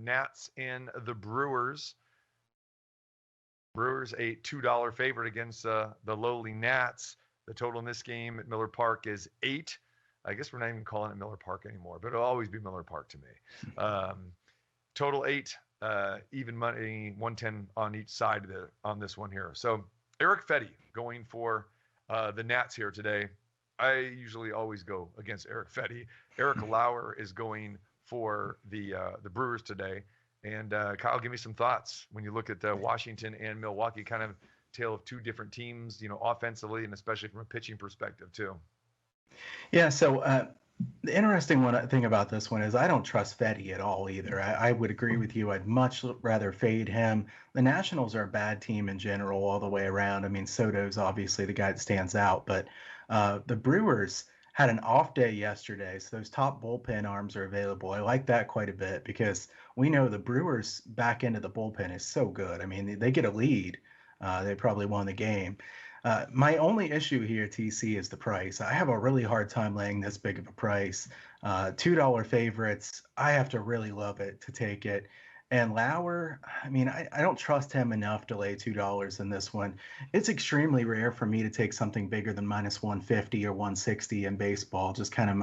Nats and the Brewers. Brewers a $2 favorite against the lowly Nats. The total in this game at Miller Park is 8. I guess we're not even calling it Miller Park anymore, but it'll always be Miller Park to me. Total 8, even money 110 on each side on this one here. So Erick Fedde going for the Nats here today. I usually always go against Erick Fedde. Eric Lauer is going for the Brewers today. And Kyle, give me some thoughts when you look at Washington and Milwaukee, kind of tale of two different teams, offensively and especially from a pitching perspective too. Yeah, so the interesting thing about this one is I don't trust Fedde at all either. I would agree with you. I'd much rather fade him. The Nationals are a bad team in general all the way around. I mean, Soto's obviously the guy that stands out, but the Brewers had an off day yesterday, so those top bullpen arms are available. I like that quite a bit because we know the Brewers' back end of the bullpen is so good. I mean, they get a lead. They probably won the game. My only issue here, TC, is the price. I have a really hard time laying this big of a price. $2 favorites, I have to really love it to take it. And Lauer, I mean, I don't trust him enough to lay $2 in this one. It's extremely rare for me to take something bigger than minus 150 or 160 in baseball. Just kind of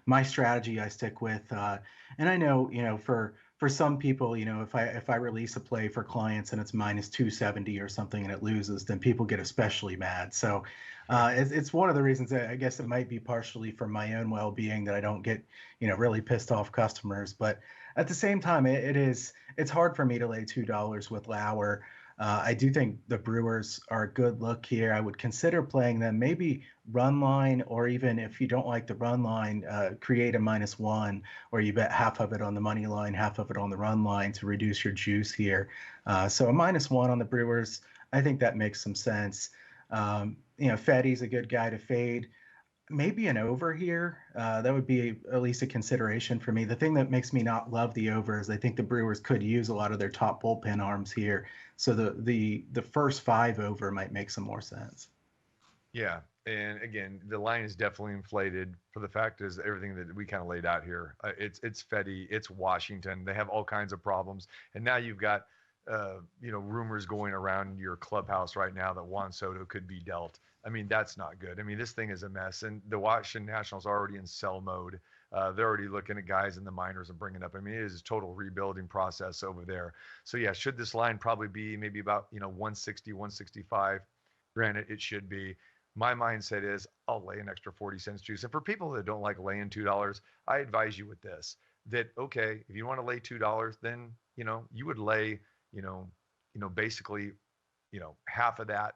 my strategy I stick with. And I know, for some people, if I release a play for clients and it's minus 270 or something and it loses, then people get especially mad. So it's one of the reasons that I guess it might be partially for my own well-being that I don't get, really pissed off customers. But at the same time, it's hard for me to lay $2 with Lauer. I do think the Brewers are a good look here. I would consider playing them, maybe run line, or even if you don't like the run line, create a -1, or you bet half of it on the money line, half of it on the run line to reduce your juice here. So a -1 on the Brewers, I think that makes some sense. Fedde's a good guy to fade. Maybe an over here. That would be at least a consideration for me. The thing that makes me not love the over is I think the Brewers could use a lot of their top bullpen arms here. So the first 5 over might make some more sense. Yeah. And again, the line is definitely inflated for the fact is everything that we kind of laid out here. It's Fedde, it's Washington. They have all kinds of problems. And now you've got, rumors going around your clubhouse right now that Juan Soto could be dealt. I mean, that's not good. I mean, this thing is a mess. And the Washington Nationals are already in sell mode. They're already looking at guys in the minors and bringing up. I mean, it is a total rebuilding process over there. So, yeah, should this line probably be maybe about, 160, 165? Granted, it should be. My mindset is I'll lay an extra 40 cents juice. And for people that don't like laying $2, I advise you with this, that, okay, if you want to lay $2, then, you would lay, basically, half of that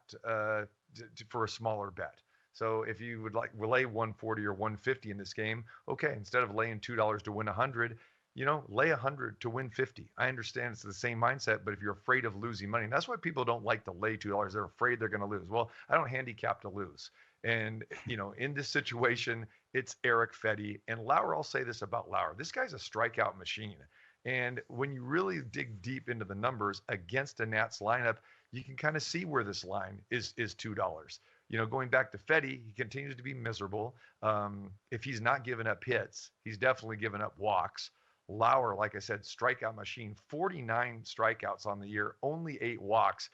for a smaller bet. So if you would like lay 140 or 150 in this game, okay, instead of laying $2 to win 100, lay 100 to win 50. I understand it's the same mindset, but if you're afraid of losing money, and that's why people don't like to lay $2. They're afraid they're going to lose. Well, I don't handicap to lose. And, in this situation, it's Erick Fedde. And Lauer, I'll say this about Lauer. This guy's a strikeout machine. And when you really dig deep into the numbers against a Nats lineup, you can kind of see where this line is $2. Going back to Fedde, he continues to be miserable. If he's not giving up hits, he's definitely giving up walks. Lauer, like I said, strikeout machine, 49 strikeouts on the year, only 8 walks.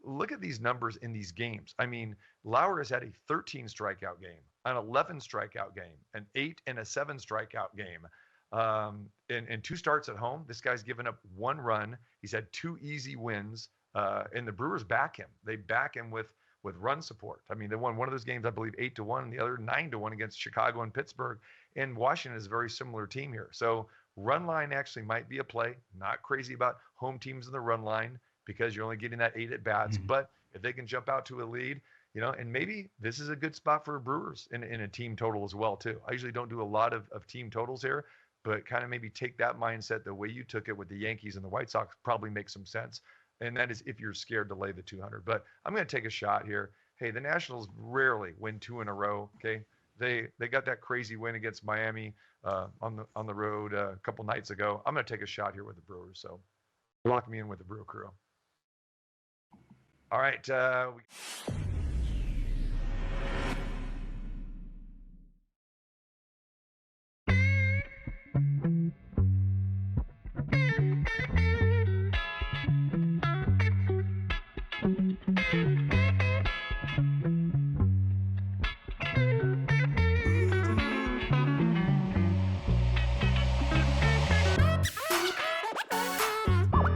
Look at these numbers in these games. I mean, Lauer has had a 13 strikeout game, an 11 strikeout game, an 8 and a 7 strikeout game. And 2 starts at home. This guy's given up 1 run. He's had 2 easy wins. And the Brewers back him. They back him with run support. I mean, they won one of those games, I believe, 8-1, and the other 9-1 against Chicago and Pittsburgh. And Washington is a very similar team here. So run line actually might be a play. Not crazy about home teams in the run line because you're only getting that 8 at bats. Mm-hmm. But if they can jump out to a lead, and maybe this is a good spot for Brewers in a team total as well, too. I usually don't do a lot of team totals here, but kind of maybe take that mindset the way you took it with the Yankees and the White Sox probably makes some sense. And that is if you're scared to lay the 200. But I'm going to take a shot here. Hey, the Nationals rarely win 2 in a row. Okay, they got that crazy win against Miami on the road a couple nights ago. I'm going to take a shot here with the Brewers. So lock me in with the Brew Crew. All right. Bye.